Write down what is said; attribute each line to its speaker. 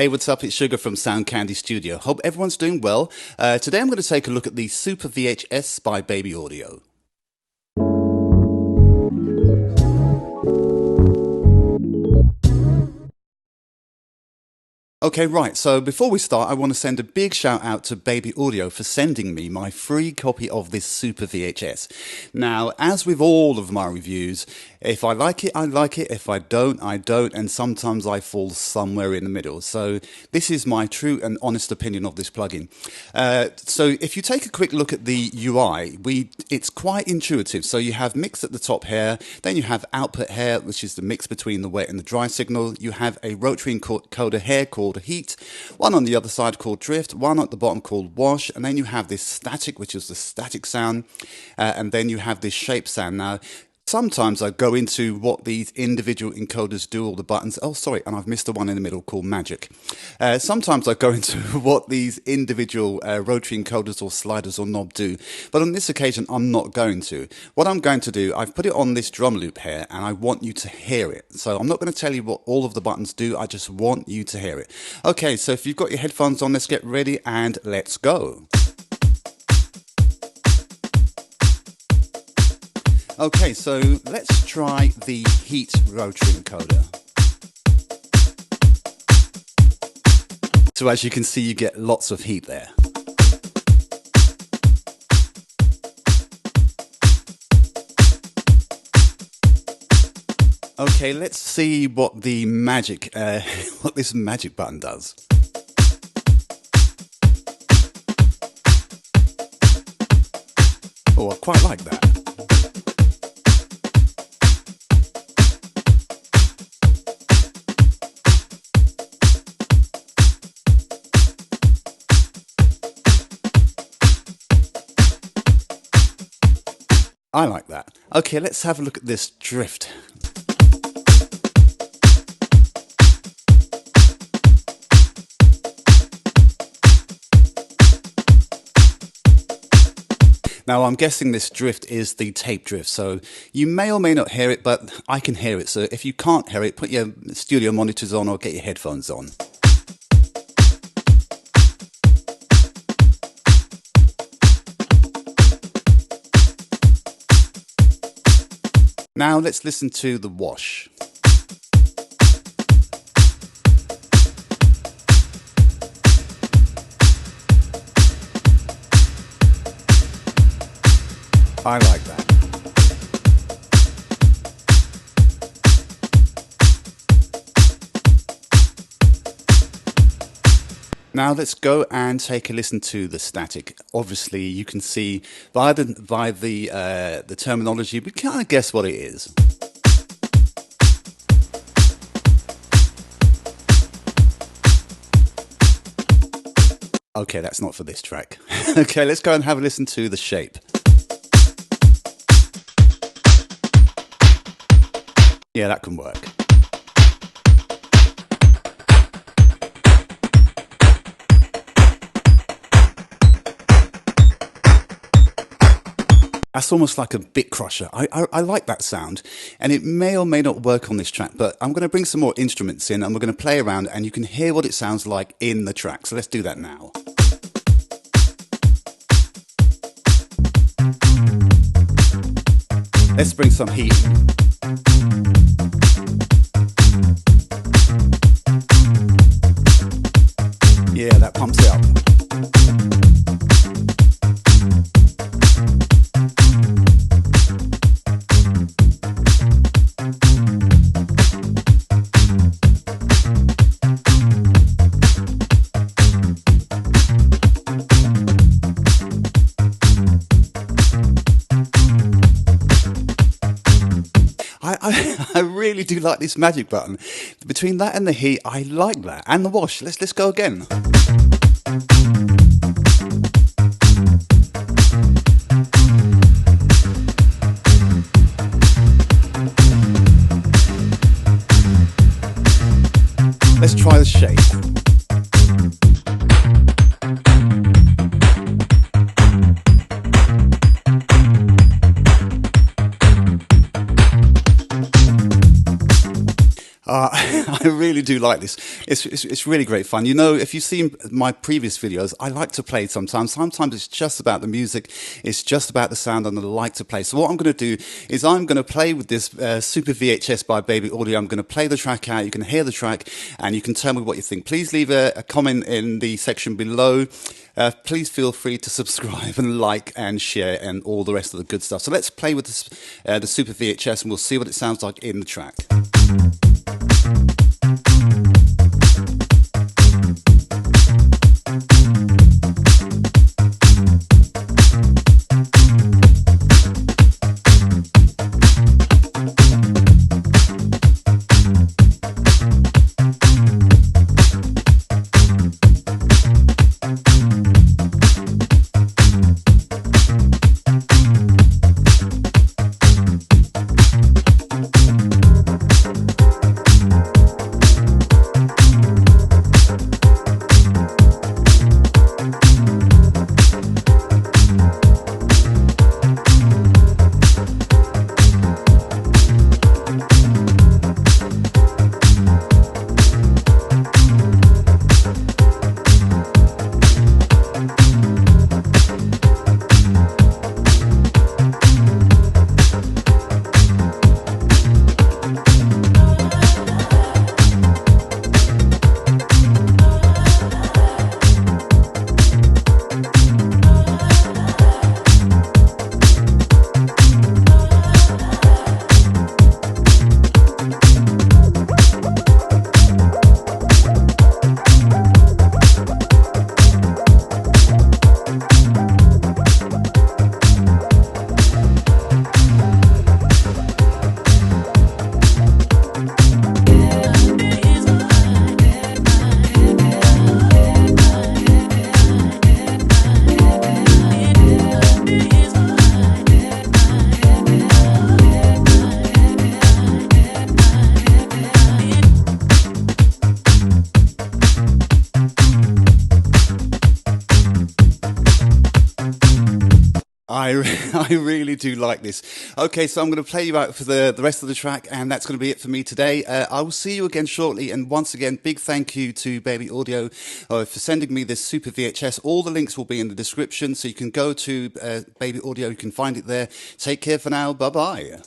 Speaker 1: Hey, what's up? It's Sugar from Sound Candy Studio. Hope everyone's doing well. Today I'm going to take a look at the Super VHS by Baby Audio. Okay, right, so before we start, I want to send a big shout out to Baby Audio for sending me my free copy of this Super VHS. Now, as with all of my reviews, if I like it, I like it. If I don't, I don't. And sometimes I fall somewhere in the middle. So this is my true and honest opinion of this plugin. So if you take a quick look at the UI, it's quite intuitive. So you have mix at the top here, then you have output here, which is the mix between the wet and the dry signal. You have a rotary encoder here called heat, one on the other side called drift, one at the bottom called wash, and then you have this static, which is the static sound, and then you have this shape sound. Now, sometimes I go into what these individual encoders do, all the buttons. Oh, sorry, and I've missed the one in the middle called magic. Sometimes I go into what these individual rotary encoders or sliders or knob do, but on this occasion, I'm not going to. What I'm going to do, I've put it on this drum loop here, and I want you to hear it. So I'm not going to tell you what all of the buttons do. I just want you to hear it. Okay, so if you've got your headphones on, let's get ready and let's go. Okay, so let's try the heat rotary encoder. So as you can see, you get lots of heat there. Okay, let's see what the magic, what this magic button does. Oh, I quite like that. I like that. Okay, let's have a look at this drift. Now, I'm guessing this drift is the tape drift, so you may or may not hear it, but I can hear it. So if you can't hear it, put your studio monitors on or get your headphones on. Now let's listen to the wash. I like that. Now let's go and take a listen to the static. Obviously, you can see by the terminology, we kind of guess what it is. Okay, that's not for this track. Okay, let's go and have a listen to the shape. Yeah, that can work. That's almost like a bit crusher. I like that sound, and it may or may not work on this track, but I'm going to bring some more instruments in and we're going to play around and you can hear what it sounds like in the track. So let's do that now. Let's bring some heat in. Yeah, that pumps it up. I really do like this magic button. Between that and the heat, I like that. And the wash. Let's go again. Let's try the shape. I really do like this. It's really great fun. You know, if you've seen my previous videos, I like to play sometimes. Sometimes it's just about the music, it's just about the sound, and I like to play. So what I'm going to do is I'm going to play with this Super VHS by Baby Audio. I'm going to play the track out. You can hear the track, and you can tell me what you think. Please leave a comment in the section below. Please feel free to subscribe and like and share and all the rest of the good stuff. So let's play with this, the Super VHS, and we'll see what it sounds like in the track. I really do like this. Okay, so I'm going to play you out for the rest of the track, and that's going to be it for me today. I will see you again shortly, and once again, big thank you to Baby Audio for sending me this Super VHS. All the links will be in the description, so you can go to Baby Audio, you can find it there. Take care for now, bye-bye.